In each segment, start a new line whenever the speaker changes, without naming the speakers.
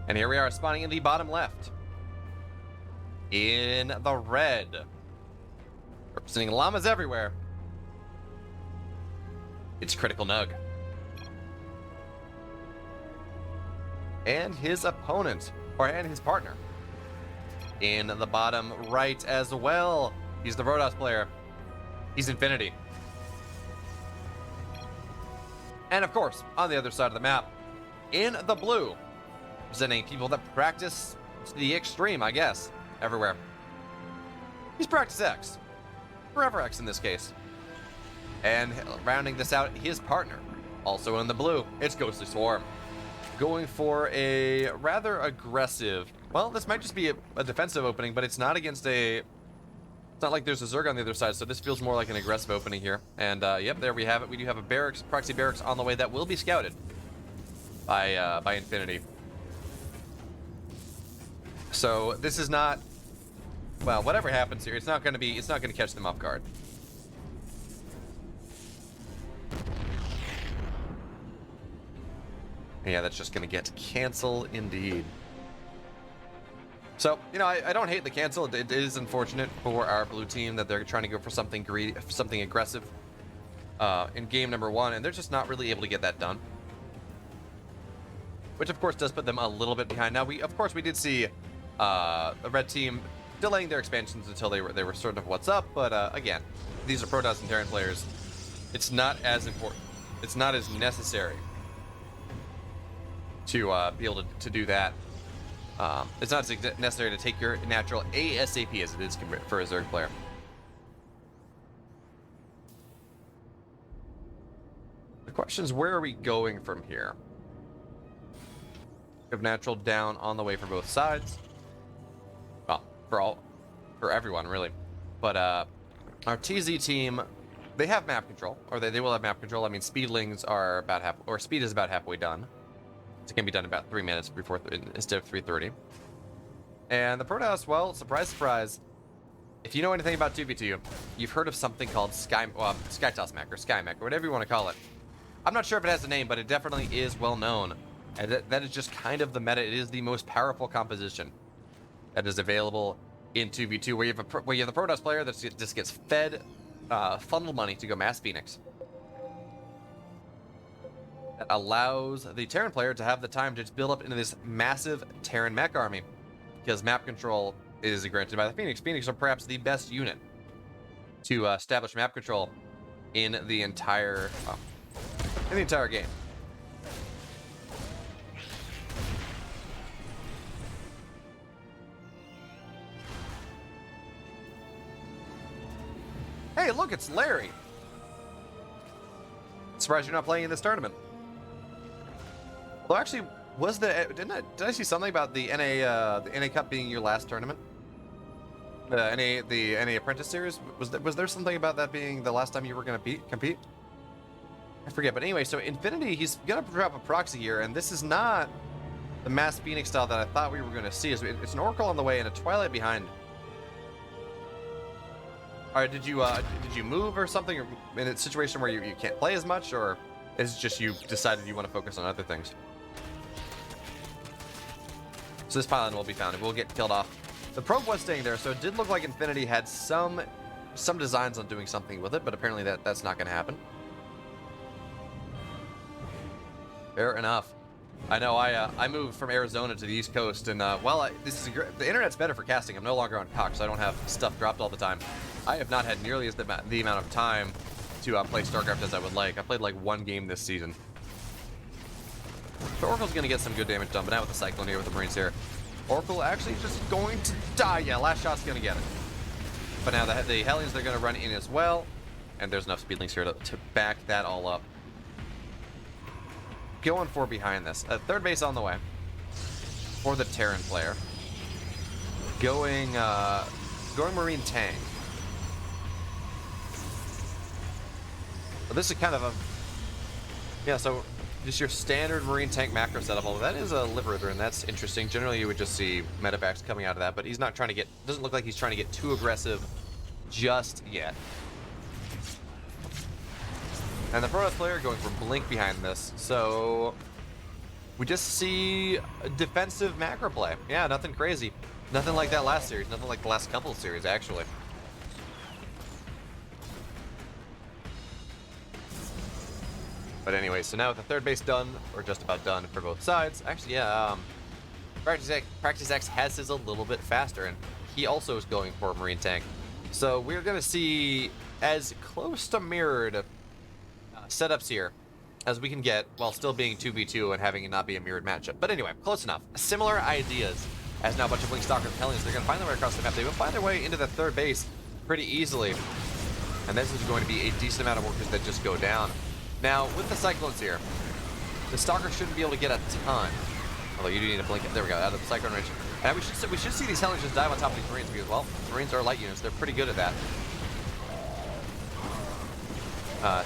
And here we are spawning in the bottom left. In the red. Representing llamas everywhere. It's CriticalNug. And his opponent, and his partner. In the bottom right as well. He's the Rodos player. He's Infinity. And of course, on the other side of the map, in the blue, representing people that practice to the extreme, I guess, everywhere. He's PracticeX. Forever X in this case. And rounding this out, his partner, also in the blue, it's GhostlySwarm. Going for a rather aggressive, well, this might just be a defensive opening, but it's not against a, it's not like there's a Zerg on the other side, so this feels more like an aggressive opening here. And yep, there we have it. We do have a barracks, proxy barracks on the way that will be scouted by Infinity. So this is not, well, whatever happens here, it's not going to catch them off guard. Yeah, that's just going to get canceled indeed. So, you know, I don't hate the cancel. It is unfortunate for our blue team that they're trying to go for something greedy, something aggressive in game number 1, and they're just not really able to get that done. Which, of course, does put them a little bit behind. Now, we did see the red team delaying their expansions until they were sort of what's up, but again, these are Protoss and Terran players. It's not as important. It's not as necessary to be able to do that. It's not as necessary to take your natural ASAP as it is for a Zerg player. The question is, where are we going from here? We have natural down on the way for both sides. Well, for everyone really. But our TZ team, they have map control, or they will have map control. I mean, speedlings are about speed is about halfway done. It can be done in about 3 minutes before instead of 3:30. And the Protoss, well, surprise, surprise. If you know anything about 2v2, you've heard of something called Skytoss Mech or Sky Mech or whatever you want to call it. I'm not sure if it has a name, but it definitely is well known. And that is just kind of the meta. It is the most powerful composition that is available in 2v2, where you have the Protoss player that just gets fed funnel money to go mass Phoenix. That allows the Terran player to have the time to just build up into this massive Terran mech army, because map control is granted by the Phoenix. Phoenix are perhaps the best unit to establish map control in the entire game. Hey, look, it's Larry. Surprised you're not playing in this tournament. Well, actually, did I see something about the NA Cup being your last tournament? The NA Apprentice Series, was there something about that being the last time you were going to compete? I forget, but anyway, so Infinity, he's going to drop a proxy here, and this is not the mass Phoenix style that I thought we were going to see. It's an Oracle on the way and a Twilight behind. All right, did you move or something in a situation where you can't play as much, or is it just you decided you want to focus on other things? So this pylon will be found. It will get killed off. The probe was staying there, so it did look like Infinity had some designs on doing something with it, but apparently that's not going to happen. Fair enough. I know I moved from Arizona to the East Coast, and the internet's better for casting. I'm no longer on Cox, so I don't have stuff dropped all the time. I have not had nearly the amount of time to play StarCraft as I would like. I played like 1 game this season. So Oracle's going to get some good damage done, but now with the Cyclone here with the Marines here, Oracle actually just going to die. Yeah, last shot's going to get it. But now the Hellions, they're going to run in as well, and there's enough speedlings here to back that all up. Going for behind this. Third base on the way for the Terran player. Going Marine Tank. But this is kind of a... Yeah, so just your standard Marine Tank macro setup. Although that is a Liberator, and that's interesting. Generally, you would just see medevacs coming out of that, but he's not trying to get... Doesn't look like he's trying to get too aggressive just yet. And the Protoss player going for Blink behind this. So We just see a defensive macro play. Yeah, nothing crazy. Nothing like that last series. Nothing like the last couple of series, actually. But anyway, so now with the third base done, or just about done for both sides. Actually, yeah, PracticeX has his a little bit faster, and he also is going for a Marine tank. So we're going to see as close to mirrored setups here as we can get while still being 2v2 and having it not be a mirrored matchup. But anyway, close enough. Similar ideas, as now a bunch of Blink Stalkers telling us they're going to find their way across the map. They will find their way into the third base pretty easily. And this is going to be a decent amount of workers that just go down. Now, with the Cyclones here, the Stalker shouldn't be able to get a ton. Although you do need to blink it. There we go, out of the Cyclone range. And we should see these Hellions just dive on top of these Marines because, well, Marines are light units. They're pretty good at that.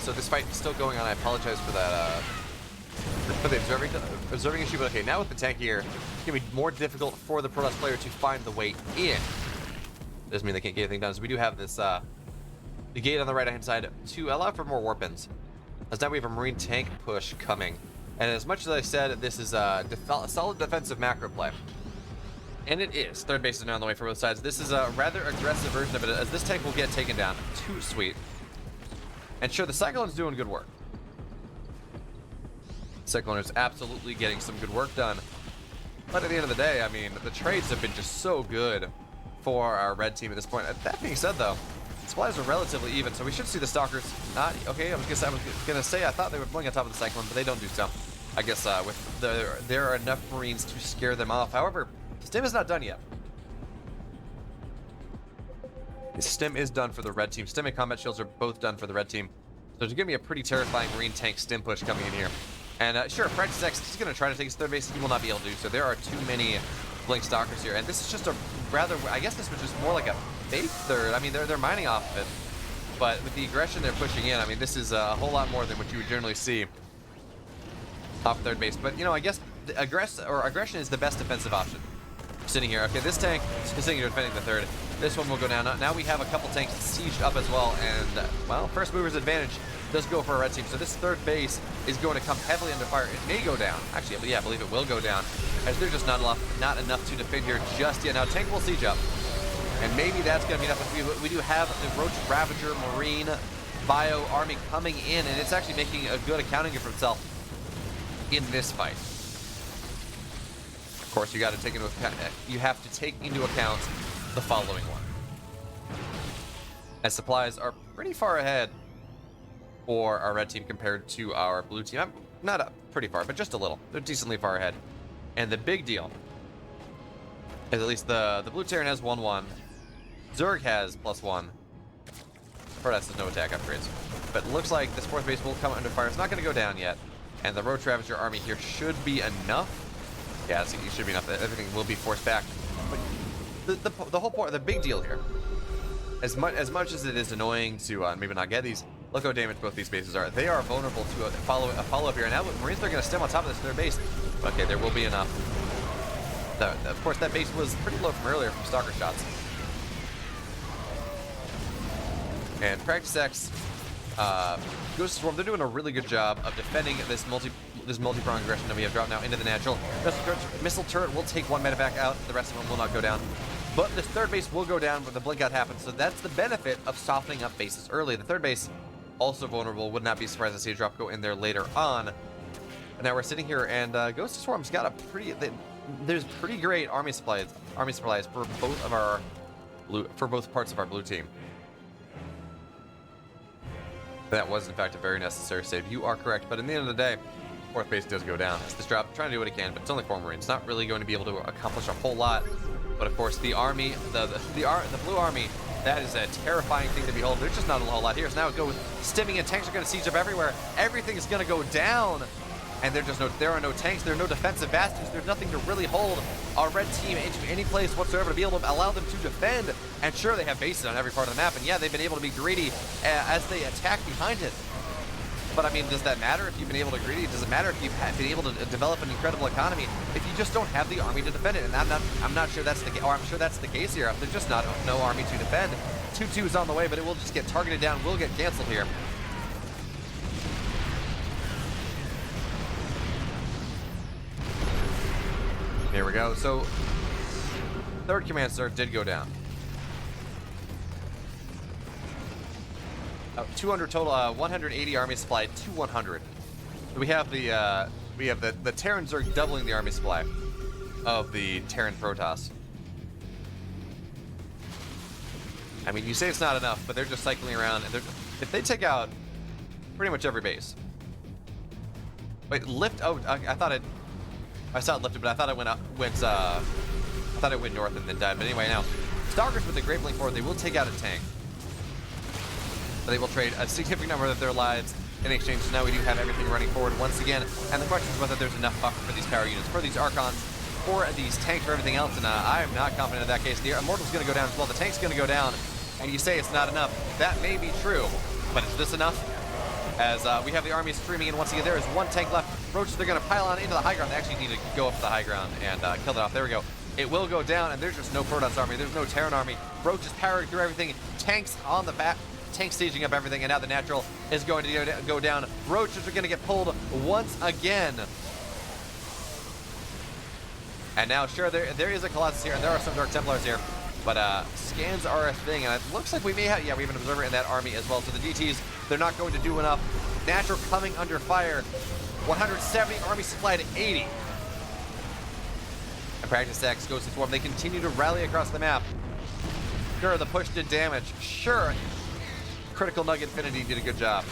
So this fight is still going on. I apologize for that, for the observing issue. But okay, now with the tank here, it's going to be more difficult for the Protoss player to find the way in. Doesn't mean they can't get anything done. So we do have this, the gate on the right-hand side to allow for more warpins. As now we have a Marine tank push coming. And as much as I said, this is a solid defensive macro play. And it is. Third base is now on the way for both sides. This is a rather aggressive version of it, as this tank will get taken down. Too sweet. And sure, the Cyclone's doing good work. Cyclone is absolutely getting some good work done. But at the end of the day, I mean, the trades have been just so good for our red team at this point. That being said, though, supplies are relatively even, so we should see the Stalkers not... Okay, I was gonna say I thought they would blink on top of the Cyclone, but they don't do so. I guess with there are enough Marines to scare them off. However, Stim is not done yet. The Stim is done for the red team. Stim and combat shields are both done for the red team. So there's gonna be a pretty terrifying Marine tank Stim push coming in here. And sure, PracticeX is gonna try to take his third base. He will not be able to do so. There are too many Blink Stalkers here, and this is just a rather... I guess this was just more like a fake third. I mean, they're mining off of it, but with the aggression they're pushing in, I mean, this is a whole lot more than what you would generally see off third base. But you know, I guess aggression is the best defensive option. Sitting here, okay, this tank is sitting here defending the third. This one will go down. Now we have a couple tanks sieged up as well, and well, first mover's advantage does go for a red team. So this third base is going to come heavily under fire. It may go down. Actually, yeah, I believe it will go down, as there's just not enough to defend here just yet. Now tank will siege up, and maybe that's going to be enough. We do have the Roach Ravager Marine Bio army coming in, and it's actually making a good accounting for itself in this fight. Of course, you got to take into account. You have to take into account the following one, as supplies are pretty far ahead for our red team compared to our blue team. Not pretty far, but just a little. They're decently far ahead. And the big deal is at least the blue Terran has 1/1. Zerg has +1. Protoss has no attack upgrades. But it looks like this fourth base will come under fire. It's not going to go down yet. And the Roach Ravager army here should be enough. Yeah, it should be enough. Everything will be forced back. But the whole point, the big deal here, as much as it is annoying to maybe not get these, look how damaged both these bases are. They are vulnerable to a follow-up here. And now Marines are going to stem on top of this third base. Okay, there will be enough. Of course, that base was pretty low from earlier from Stalker shots. And PracticeX, GhostlySwarm, they're doing a really good job of defending this multi-pronged aggression that we have dropped now into the natural. Missile turret will take one medevac out. The rest of them will not go down. But this third base will go down when the blink out happens. So that's the benefit of softening up bases early. The third base, also vulnerable. Would not be surprised to see a drop go in there later on. But now we're sitting here, and GhostlySwarm's got a pretty... There's pretty great army supplies for both parts of our blue team. That was, in fact, a very necessary save. You are correct, but in the end of the day, fourth base does go down. It's this drop, trying to do what it can, but it's only 4 Marines. Not really going to be able to accomplish a whole lot. But of course, the army, the blue army, that is a terrifying thing to behold. There's just not a whole lot here. So now it goes stimming, and tanks are going to siege up everywhere. Everything is going to go down, and there are no tanks. There are no defensive bastions. There's nothing to really hold our red team into any place whatsoever to be able to allow them to defend. And sure, they have bases on every part of the map, and yeah, they've been able to be greedy as they attack behind it. But I mean, does that matter if you've been able to greedy? Does it matter if you've been able to develop an incredible economy if you just don't have the army to defend it? And I'm not sure that's the case, or I'm sure that's the case here. There's just no army to defend. 2-2 is on the way, but it will just get targeted down. Will get canceled here. Here we go. So, third command center did go down. 200 total, 180 army supply to 100. So we have the Terran Zerg doubling the army supply of the Terran Protoss. I mean, you say it's not enough, but they're just cycling around, and if they take out pretty much every base. Wait, lift? Oh, I thought it. I saw it lifted, but I thought it I thought it went north and then died. But anyway, now Stalkers with the Great Blink Forward, they will take out a tank. But they will trade a significant number of their lives in exchange. So now we do have everything running forward once again. And the question is whether there's enough buffer for these power units, for these Archons, for these tanks, for everything else. And I am not confident in that case. The Immortal's going to go down as well. The tank's going to go down. And you say it's not enough. That may be true. But is this enough? As we have the army streaming in once again. There is one tank left. Roaches, they're going to pile on into the high ground. They actually need to go up to the high ground and kill that off. There we go. It will go down, and there's just no Protoss army. There's no Terran army. Roaches powering through everything. Tanks on the back. Tanks staging up everything, and now the natural is going to go down. Roaches are going to get pulled once again. And now, sure, there is a Colossus here, and there are some Dark Templars here. But scans are a thing, and it looks like we may have, yeah, we have an observer in that army as well. So the DTs, they're not going to do enough. Natural coming under fire. 170 army supply to 80. And PracticeX, GhostlySwarm, they continue to rally across the map. Sure, the push did damage. Sure, CriticalNug Infinity did a good job.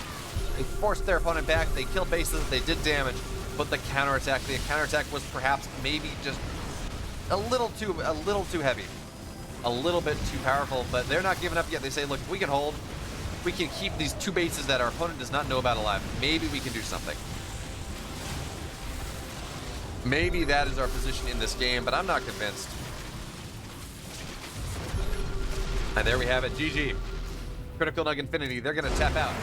They forced their opponent back. They killed bases. They did damage. But the counterattack was perhaps maybe just a little too heavy. A little bit too powerful, but they're not giving up yet. They say, look, if we can hold, we can keep these two bases that our opponent does not know about alive. Maybe we can do something. Maybe that is our position in this game, but I'm not convinced. And there we have it. GG. CriticalNug Infinity, they're going to tap out.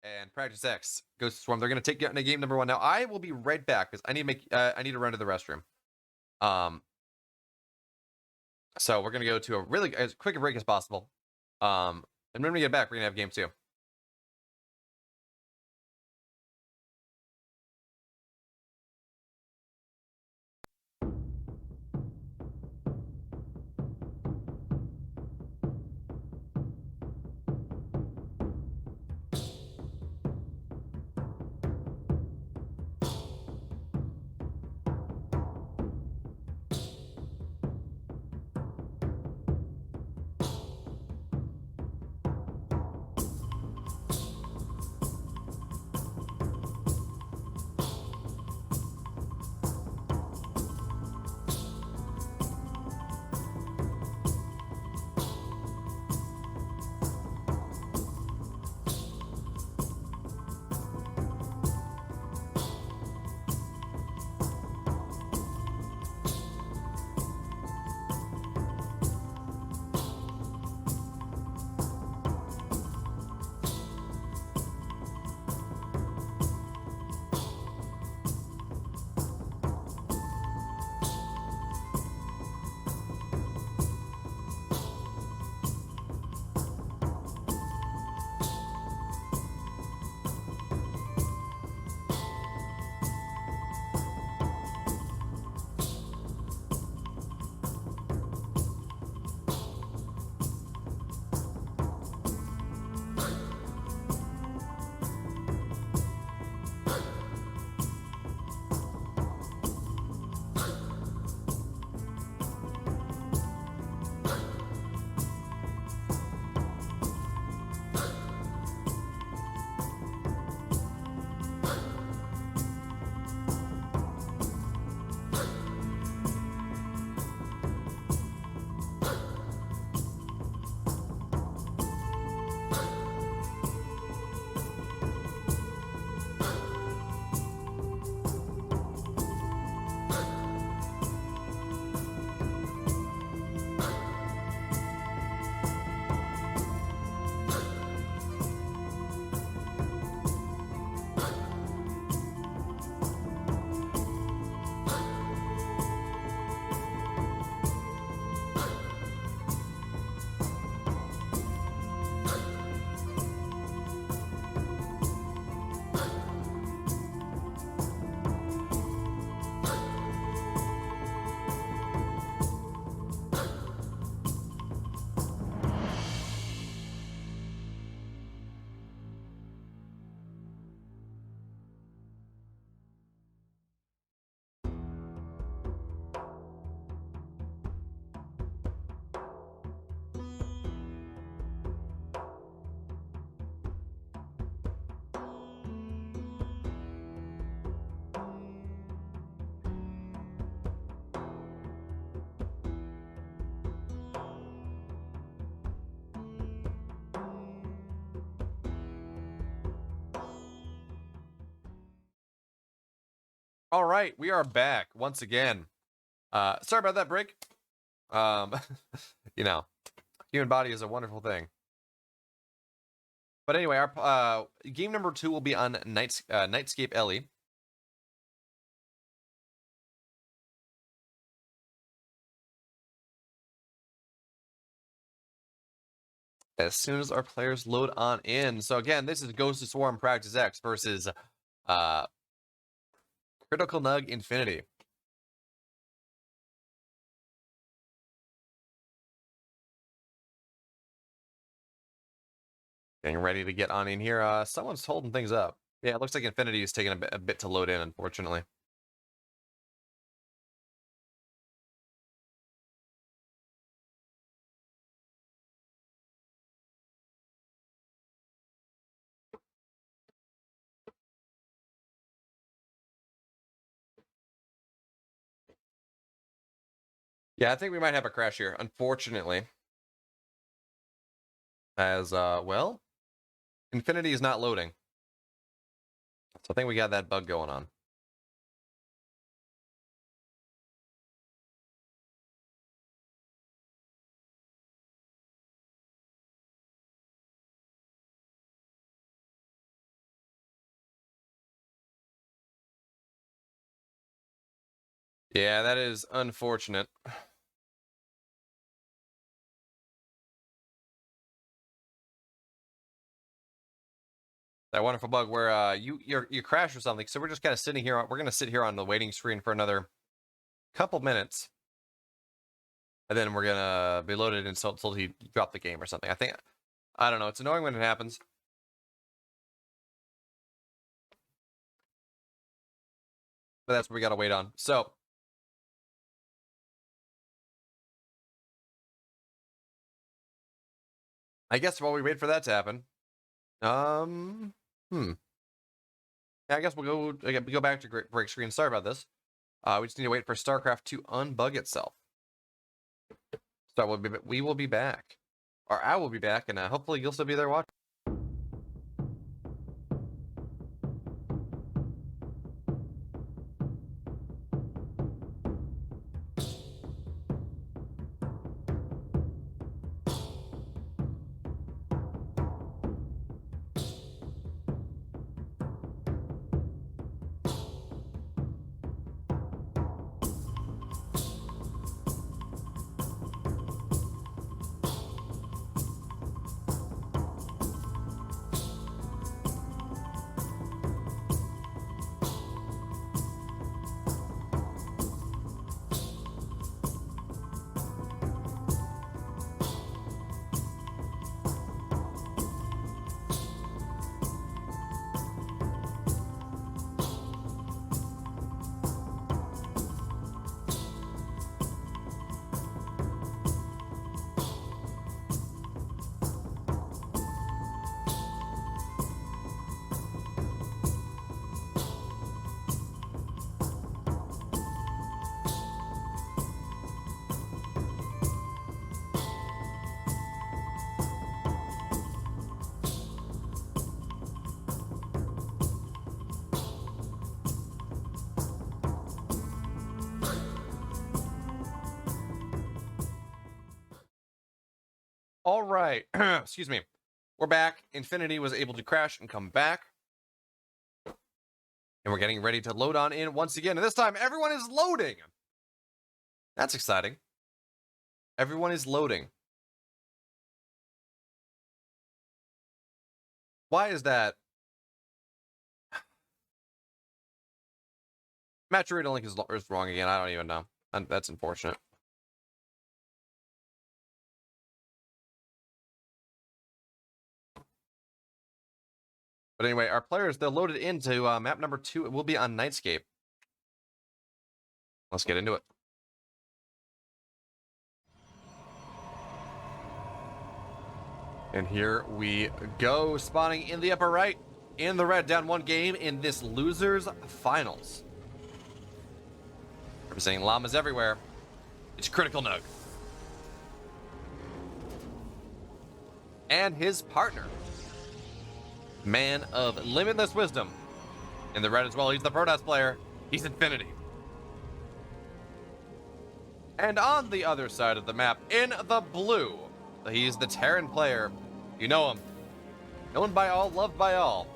And PracticeX, GhostlySwarm, they're going to take game number 1. Now, I will be right back because I need to run to the restroom. So we're going to go to as quick a break as possible. And when we get back, we're going to have game 2. All right, we are back once again. Sorry about that break. You know, human body is a wonderful thing. But anyway, our game number 2 will be on Nightscape Ellie. As soon as our players load on in. So again, this is GhostlySwarm PracticeX versus CriticalNug Infinity. Getting ready to get on in here. Someone's holding things up. Yeah, it looks like Infinity is taking a bit to load in, unfortunately. Yeah, I think we might have a crash here, unfortunately. As, well, Infinity is not loading. So I think we got that bug going on. Yeah, that is unfortunate. That wonderful bug where you crash or something. So we're just kind of sitting here. We're gonna sit here on the waiting screen for another couple minutes, and then we're gonna be loaded until he dropped the game or something. I don't know. It's annoying when it happens, but that's what we gotta wait on. So I guess while we wait for that to happen, yeah, I guess we'll go back to break screen. Sorry about this. We just need to wait for StarCraft to unbug itself. So we will be back, or I will be back, and hopefully you'll still be there watching. All right, excuse me. We're back. Infinity was able to crash and come back. And we're getting ready to load on in once again. And this time, everyone is loading. That's exciting. Everyone is loading. Why is that? Maturation link is wrong again. I don't even know. That's unfortunate. But anyway, our players, they're loaded into map number 2. It will be on Nightscape. Let's get into it. And here we go, spawning in the upper right, in the red, down 1 game in this losers finals. Representing llamas everywhere, it's CriticalNug. And his partner, man of limitless wisdom. In the red as well, he's the Protoss player, He's infinity. And on the other side of the map, in the blue, he's the Terran player. You know him. Known by all, loved by all.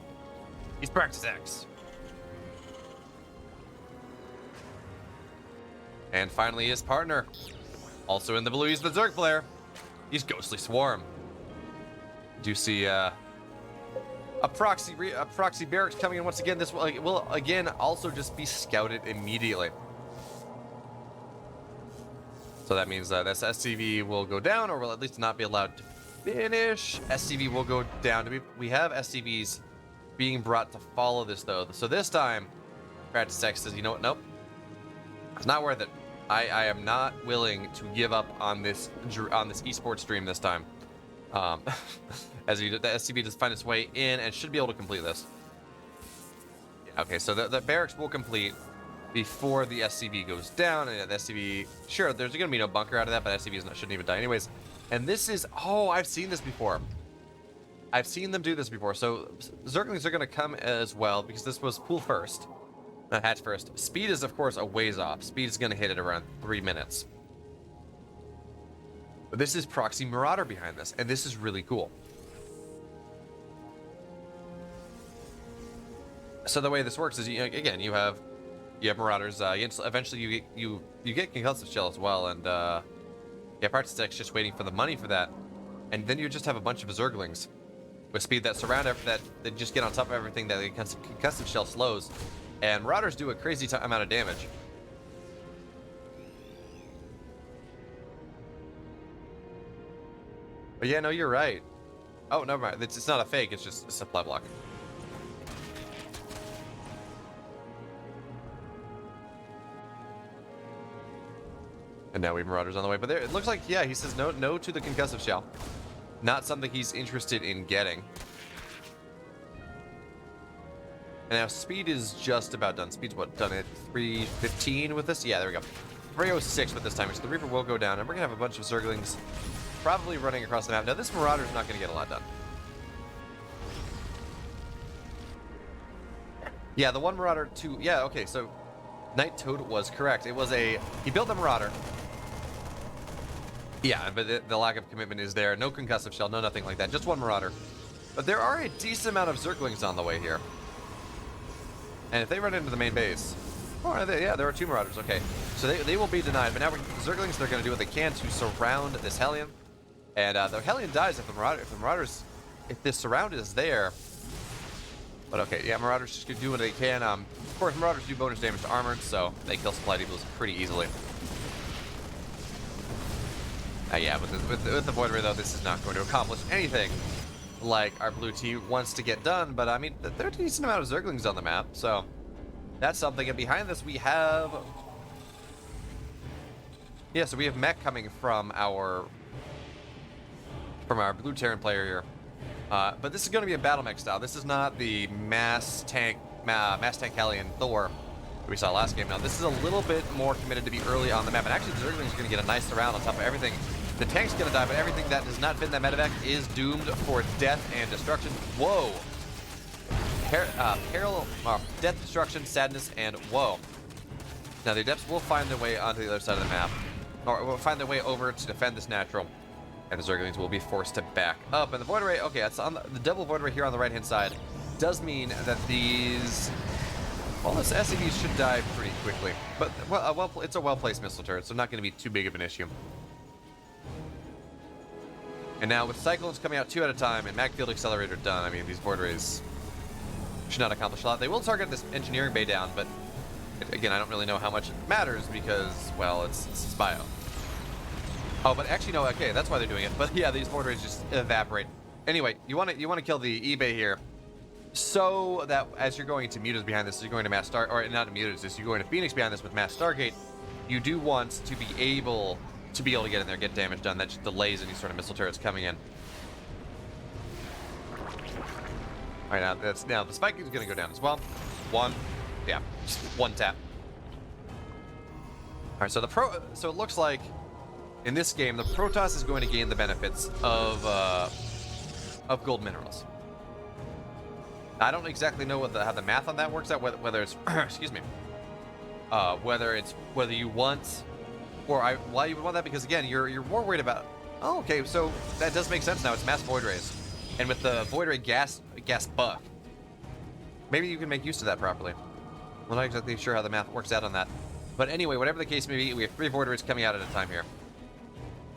He's PracticeX. And finally, his partner. Also in the blue, he's the Zerg player. He's GhostlySwarm. Do you see a proxy barracks coming in once again? This will again also just be scouted immediately. So that means this SCV will go down, or will at least not be allowed to finish. SCV will go down. We have SCVs being brought to follow this, though. So this time, PracticeX says, you know what? Nope. It's not worth it. I am not willing to give up on this esports stream this time. As the SCV does find its way in and should be able to complete this. Yeah, okay, so the barracks will complete before the SCV goes down, and the SCV, sure, there's going to be no bunker out of that, but SCV shouldn't even die anyways. And this is, oh, I've seen this before. I've seen them do this before. So Zerglings are going to come as well, because this was pool first, not hatch first. Speed is, of course, a ways off. Speed is going to hit at around 3 minutes. But this is Proxy Marauder behind this, and this is really cool. So the way this works is, again, you have Marauders. Eventually, you get Concussive Shell as well, and yeah, PracticeX just waiting for the money for that, and then you just have a bunch of Zerglings with speed that surround that just get on top of everything that the Concussive Shell slows, and Marauders do a crazy amount of damage. But yeah, no, you're right. Oh, never mind. It's not a fake. It's just a supply block. And now we have Marauders on the way. But there, it looks like, yeah, he says no to the Concussive Shell. Not something he's interested in getting. And now speed is just about done. Speed's what, done at 3:15 with this? Yeah, there we go. 3:06 with this time. So the Reaper will go down, and we're going to have a bunch of Zerglings probably running across the map. Now, this Marauder's not going to get a lot done. Yeah, the one Marauder, two. Yeah, okay, so Night Toad was correct. It was he built the Marauder. Yeah, but the lack of commitment is there. No Concussive Shell, no nothing like that. Just one Marauder. But there are a decent amount of Zerglings on the way here. And if they run into the main base... Oh, yeah, there are 2 Marauders. Okay, so they will be denied. But now Zerglings, they're going to do what they can to surround this Hellion. And the Hellion dies if this surround is there. But okay, yeah, Marauders just do what they can. Of course, Marauders do bonus damage to armored, so they kill supply depots pretty easily. Yeah, with the Void Ray, though, this is not going to accomplish anything like our blue team wants to get done. But, I mean, there are a decent amount of Zerglings on the map, so that's something. And behind this, we have... Yeah, so we have mech coming from our blue Terran player here. But this is going to be a battle mech style. This is not the mass tank Hellion Thor that we saw last game. Now, this is a little bit more committed to be early on the map. And actually, the Zerglings are going to get a nice surround on top of everything. The tank's going to die, but everything that does not fit in that medevac is doomed for death and destruction. Whoa. Parallel death, destruction, sadness, and whoa. Now, the Adepts will find their way onto the other side of the map, or will find their way over to defend this natural. And the Zerglings will be forced to back up. And the Void Ray, okay, it's on the double Void Ray here on the right-hand side, does mean that these... Well, this SCVs should die pretty quickly. But it's a well-placed missile turret, so not going to be too big of an issue. And now with Cyclones coming out 2 at a time and Mag Field Accelerator done, I mean, these Void Rays should not accomplish a lot. They will target this engineering bay down, but again, I don't really know how much it matters because, well, it's bio. Oh, but actually, no, okay, that's why they're doing it. But yeah, these Void Rays just evaporate. Anyway, you want to kill the eBay here, so that as you're going to Mutas behind this, you're going to Mass Star, or not Mutas, you're going to Phoenix behind this with Mass Stargate, you do want to be able to get in there, get damage done. That just delays any sort of missile turrets coming in. All right, now the spike is going to go down as well. Just one tap. All right, so it looks like in this game the Protoss is going to gain the benefits of gold minerals. I don't exactly know how the math on that works out. Whether it's excuse me, whether you want, why you would want that, because again, you're more worried about. Oh, okay, so that does make sense now. It's mass void rays, and with the void ray gas buff, maybe you can make use of that properly. I'm not exactly sure how the math works out on that, but anyway, whatever the case may be, we have 3 void rays coming out at a time here,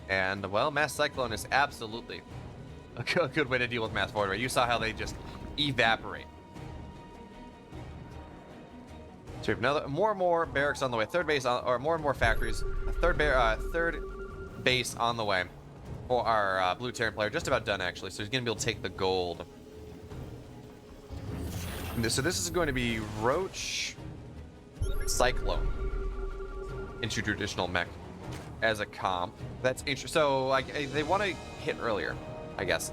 and well, mass cyclone is absolutely a good way to deal with mass void ray. You saw how they just evaporate. So we have another more and more barracks on the way. Third base or more and more factories. Third base on the way for our blue Terran player. Just about done actually. So he's gonna be able to take the gold. So this is going to be Roach Cyclone into traditional mech as a comp. That's interesting. So they want to hit earlier, I guess.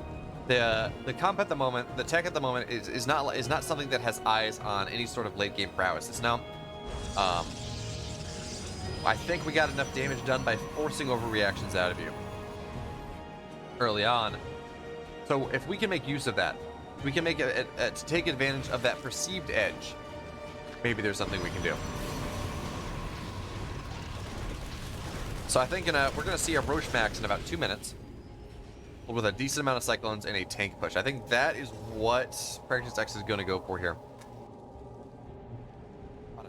The comp at the moment, the tech at the moment is not something that has eyes on any sort of late game prowess. It's now, I think we got enough damage done by forcing overreactions out of you early on. So if we can make use of that, we can make it to take advantage of that perceived edge. Maybe there's something we can do. So I think we're gonna see a Roche Max in about 2 minutes, with a decent amount of cyclones and a tank push. I think that is what PracticeX is going to go for here.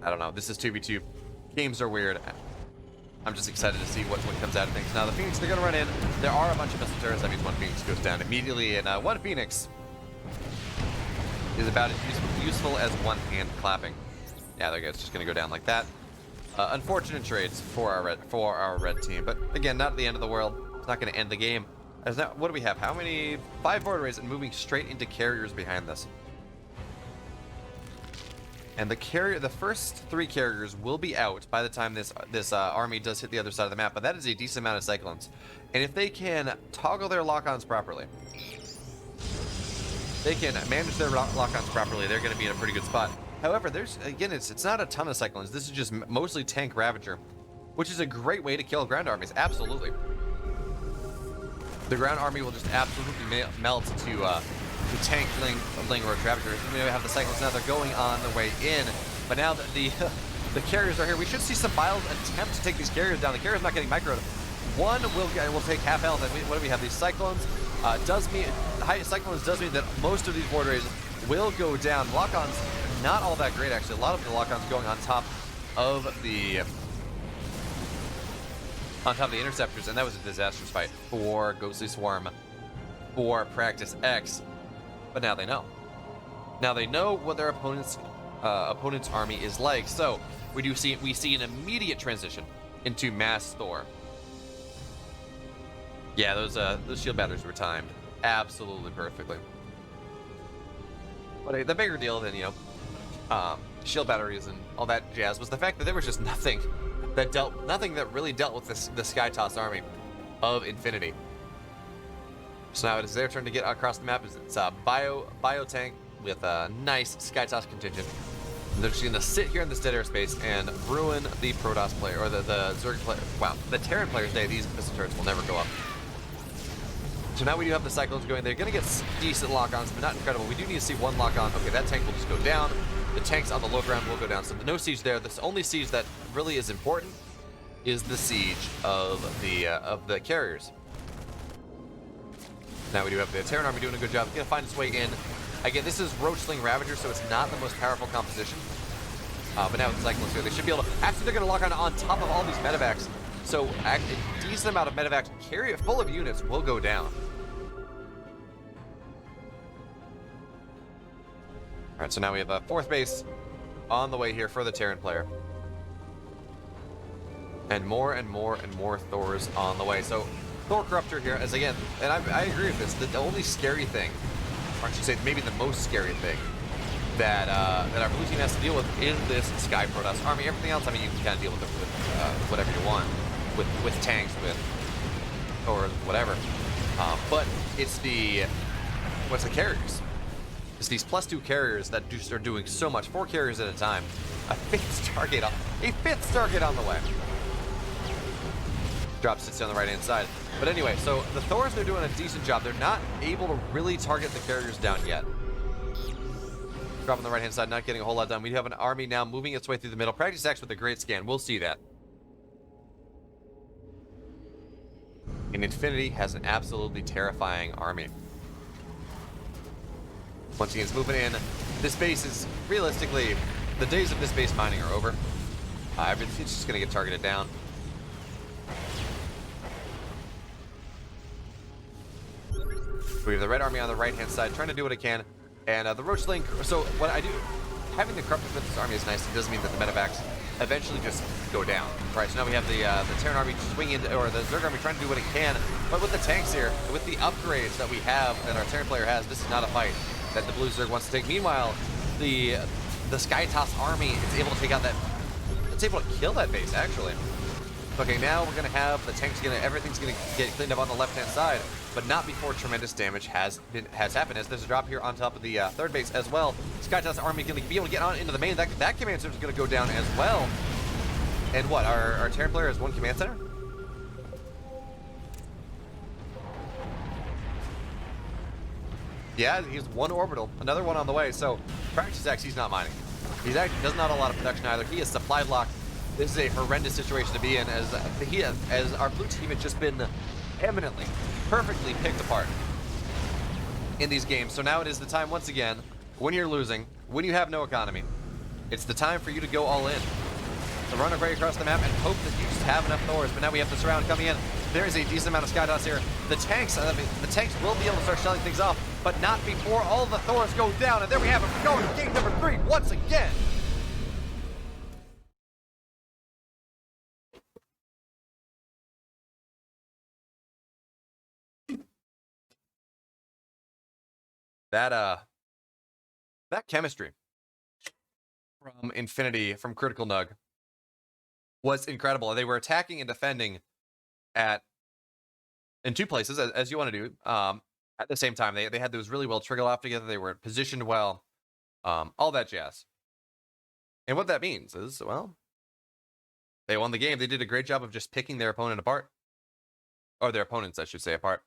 I don't know. This is 2v2. Games are weird. I'm just excited to see what comes out of things. Now, the Phoenix, they're going to run in. There are a bunch of missile turrets. That means one Phoenix goes down immediately. And one Phoenix is about as useful as one hand clapping. Yeah, there you go. It's just going to go down like that. Unfortunate trades for our red team. But again, not the end of the world. It's not going to end the game. What do we have? How many? 5 void rays and moving straight into carriers behind this. And the first 3 carriers will be out by the time this army does hit the other side of the map. But that is a decent amount of cyclones. And if they can toggle their lock-ons properly, they can manage their lock-ons properly, they're going to be in a pretty good spot. However, it's not a ton of cyclones. This is just mostly tank Ravager, which is a great way to kill ground armies. Absolutely. The ground army will just absolutely melt to the tank Ling or Ravager. We have the cyclones now. They're going on their way in, but now that the carriers are here, we should see some Biles attempt to take these carriers down. The carrier's not getting microed. One will take half health, and what do we have? These cyclones high cyclones does mean that most of these void rays will go down. Lock-ons not all that great actually. A lot of the lock-ons going on top of the interceptors, and that was a disastrous fight for GhostlySwarm, for PracticeX. But now they know. Now they know what their opponent's army is like. So we see an immediate transition into mass Thor. Yeah, those shield batteries were timed absolutely perfectly. But the bigger deal than shield batteries and all that jazz was the fact that there was just nothing that really dealt with the Skytoss army of Infinity. So now it is their turn to get across the map. It's a bio tank with a nice Skytoss contingent. And they're just going to sit here in this dead airspace and ruin the Protoss player, or the Zerg player. Wow, the Terran player's day. These missile turrets will never go up. So now we do have the Cyclones going. They're going to get decent lock-ons, but not incredible. We do need to see one lock-on. Okay, that tank will just go down. The tanks on the low ground will go down. So no siege there. The only siege that really is important is the siege of the carriers. Now we do have the Terran army doing a good job. It's going to find its way in. Again, this is Roachling Ravager, so it's not the most powerful composition. But now with the Cyclones here, they should be able to... Actually, they're going to lock on top of all these medevacs. So a decent amount of medevacs carry full of units will go down. All right, so now we have a 4th base on the way here for the Terran player. And more Thors on the way. So Thor Corruptor here, as again, and I agree with this, the only scary thing, or I should say maybe the most scary thing, that our blue team has to deal with is this Sky Protoss army. Everything else, I mean, you can kind of deal with it with whatever you want, with tanks, or whatever. But it's the carriers. It's these +2 carriers that are doing so much. 4 carriers at a time. A 5th Stargate on the way. Drop sits on the right-hand side. But anyway, so the Thors, they're doing a decent job. They're not able to really target the carriers down yet. Drop on the right-hand side, not getting a whole lot done. We have an army now moving its way through the middle. PracticeX with a great scan. We'll see that. And Infinity has an absolutely terrifying army. Once again, it's moving in. This base is, realistically, the days of this base mining are over. It's just going to get targeted down. We have the red army on the right-hand side, trying to do what it can. And the Roach Link, so what I do, having the Corrupted Princess army is nice. It doesn't mean that the medevacs eventually just go down. Right, so now we have the Terran army swinging, or the Zerg army trying to do what it can. But with the tanks here, with the upgrades that we have, that our Terran player has, this is not a fight that the Blue Zerg wants to take. Meanwhile, the Skytoss army is able to take out that, it's able to kill that base, actually. Okay, now we're going to have the tanks, everything's going to get cleaned up on the left-hand side, but not before tremendous damage has happened, as there's a drop here on top of the third base as well. Skytoss army going to be able to get on into the main. That command center is going to go down as well. And what, our Terran player has one command center? Yeah, he's one orbital, another one on the way. So PracticeX, he's not mining. He's actually does not have a lot of production either. He is supply blocked. This is a horrendous situation to be in, as our blue team has just been eminently, perfectly picked apart in these games. So now it is the time, once again, when you're losing, when you have no economy, it's the time for you to go all in. So run right across the map and hope that you just have enough Thors. But now we have the surround coming in. There is a decent amount of Skytoss here. The tanks will be able to start shelling things off, but not before all the Thors go down. And there we have it. We're going to game number 3 once again. That chemistry from Infinity, from CriticalNug, was incredible. They were attacking and defending in two places, as you want to do, at the same time. They had those really well triggered off together. They were positioned well, all that jazz. And what that means is, well, they won the game. They did a great job of just picking their opponent apart, or their opponents, I should say, apart.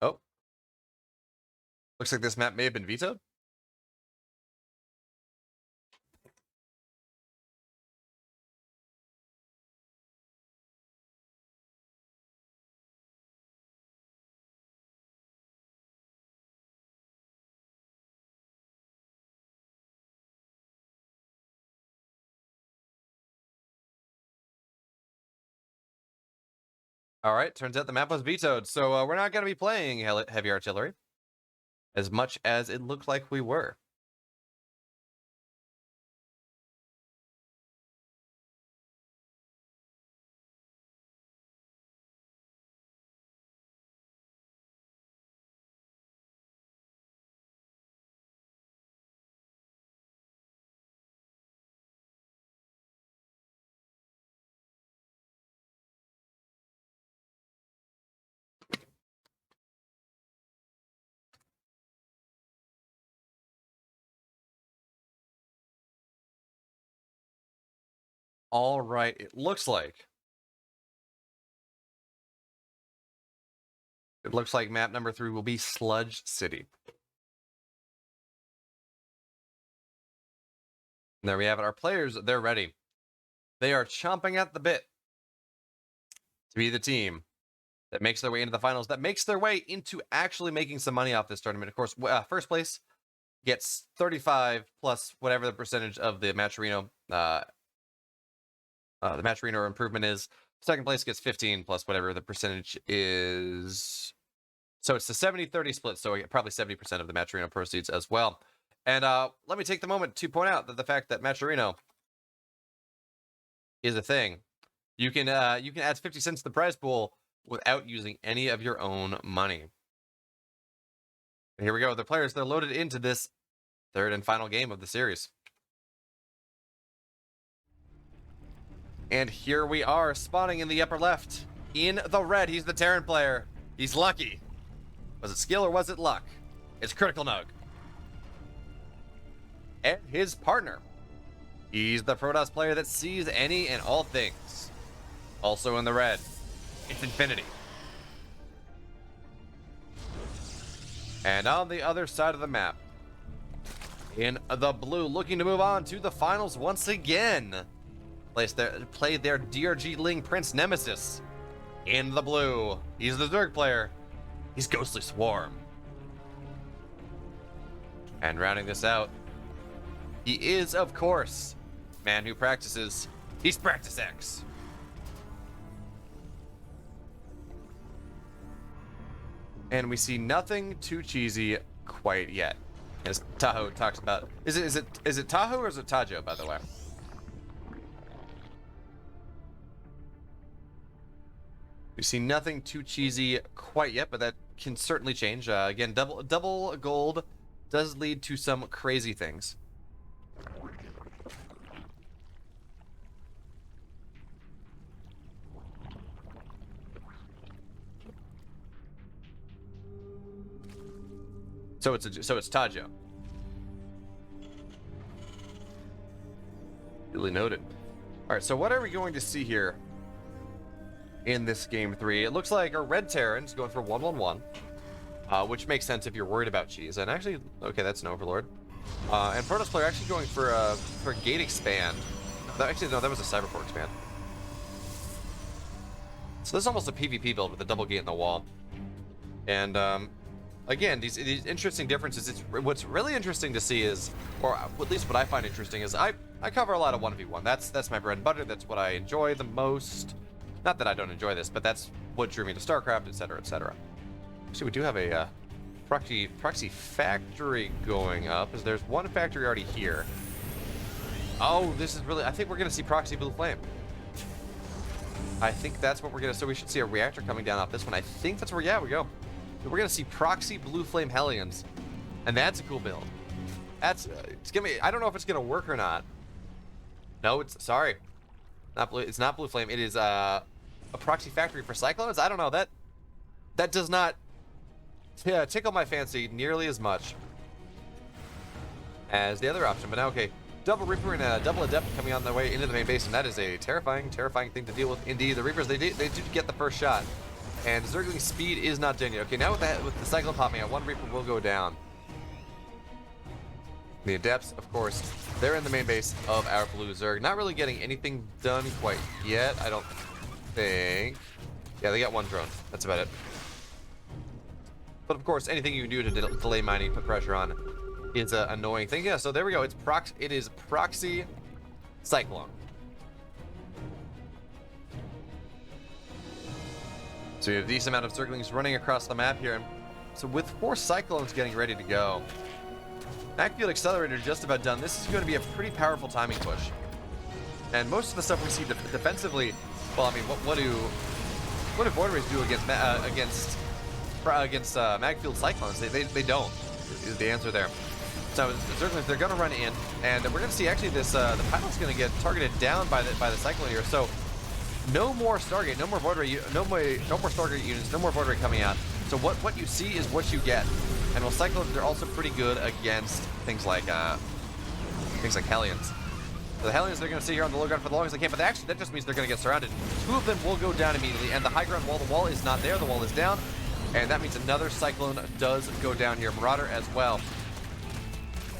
Oh. Looks like this map may have been vetoed. All right, turns out the map was vetoed, so we're not going to be playing heavy artillery as much as it looked like we were. All right, it looks like map number 3 will be Sludge City. And there we have it. Our players, they're ready. They are chomping at the bit to be the team that makes their way into the finals, that makes their way into actually making some money off this tournament. Of course, first place gets 35 plus whatever the percentage of the Matcherino improvement is. Second place gets 15 plus whatever the percentage is. So it's the 70-30 split, so probably 70% of the Matcherino proceeds as well. And let me take the moment to point out that the fact that Matcherino is a thing. You can add 50 cents to the prize pool without using any of your own money. And here we go. The players, they're loaded into this third and final game of the series. And here we are, spawning in the upper left. In the red, he's the Terran player. He's lucky. Was it skill or was it luck? It's CriticalNug. And his partner. He's the Protoss player that sees any and all things. Also in the red, it's Infinity. And on the other side of the map, in the blue, looking to move on to the finals once again, play their DRG Ling Prince Nemesis. In the blue, he's the Zerg player. He's GhostlySwarm. And rounding this out, he is, of course, man who practices. He's PracticeX. And we see nothing too cheesy quite yet. As Tahoe talks about, is it Tahoe or is it Tajo, by the way? We see nothing too cheesy quite yet, but that can certainly change. Again, double gold does lead to some crazy things. So it's Tajo. Duly noted. All right, so what are we going to see here in this game 3? It looks like our Red Terran's going for 1-1-1, which makes sense if you're worried about cheese. And actually, okay, that's an Overlord. And Protoss player actually going for Gate Expand. Actually, no, that was a Cyberport Expand. So this is almost a PvP build with a double gate in the wall. And again, these interesting differences. What's really interesting to see is, or at least what I find interesting is, I cover a lot of 1v1. That's my bread and butter. That's what I enjoy the most. Not that I don't enjoy this, but that's what drew me to StarCraft, etc., etc. Actually, we do have a proxy factory going up, as there's one factory already here. Oh, this is really, I think we're going to see proxy blue flame. I think that's what we're going to, so we should see a reactor coming down off this one. I think that's where, yeah, we go. So we're going to see proxy blue flame Hellions, and that's a cool build. That's, it's going to be, I don't know if it's going to work or not. No, it's, sorry. Not blue, it's not blue flame. It is a proxy factory for Cyclones. I don't know, that does not tickle my fancy nearly as much as the other option. But now, okay, double Reaper and a double Adept coming on their way into the main base, and that is a terrifying thing to deal with. Indeed, the Reapers, they do get the first shot, and Zergling's speed is not done yet. Okay, now with the Cyclone popping out, one Reaper will go down. The Adepts, of course, they're in the main base of our blue Zerg. Not really getting anything done quite yet, I don't think. Yeah, they got one drone. That's about it. But of course, anything you can do to delay mining, put pressure on, is an annoying thing. Yeah, so there we go. It is proxy Cyclone. So you have a decent amount of Zerglings running across the map here. So with 4 Cyclones getting ready to go, Backfield Accelerator just about done. This is going to be a pretty powerful timing push. And most of the stuff we see defensively, well, I mean, what do Void Rays do against Magfield Cyclones? They don't, is the answer there. So Zerglings, they're going to run in, and we're going to see actually this the pilot's going to get targeted down by the Cyclone here. So no more Stargate, no more Void Ray, no more Stargate units, no more Void Ray coming out. So what you see is what you get. And while Cyclones, they're also pretty good against things like Hellions. So the Hellions, they're going to sit here on the low ground for the longest they can, but actually that just means they're going to get surrounded. 2 of them will go down immediately, and the high ground wall, the wall is not there, the wall is down, and that means another Cyclone does go down here. Marauder as well.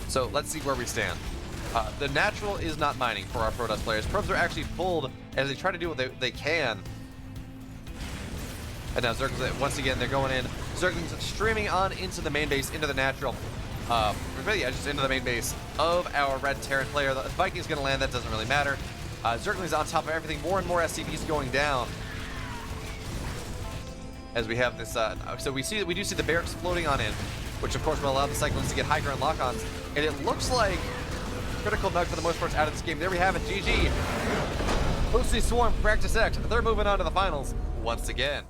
So let's see where we stand. The natural is not mining for our Protoss players. Probes are actually pulled as they try to do what they can. And now Zerglings, once again, they're going in. Zerglings streaming on into the main base, into the natural. Really, yeah, just into the main base of our Red Terran player. The Viking's going to land, that doesn't really matter. Zerglings on top of everything, more and more SCVs going down. As we have this, so we do see the barracks floating on in, which of course will allow the Cyclones to get high ground lock-ons. And it looks like CriticalNug for the most part is out of this game. There we have it, GG. GhostlySwarm, PracticeX, they're moving on to the finals once again.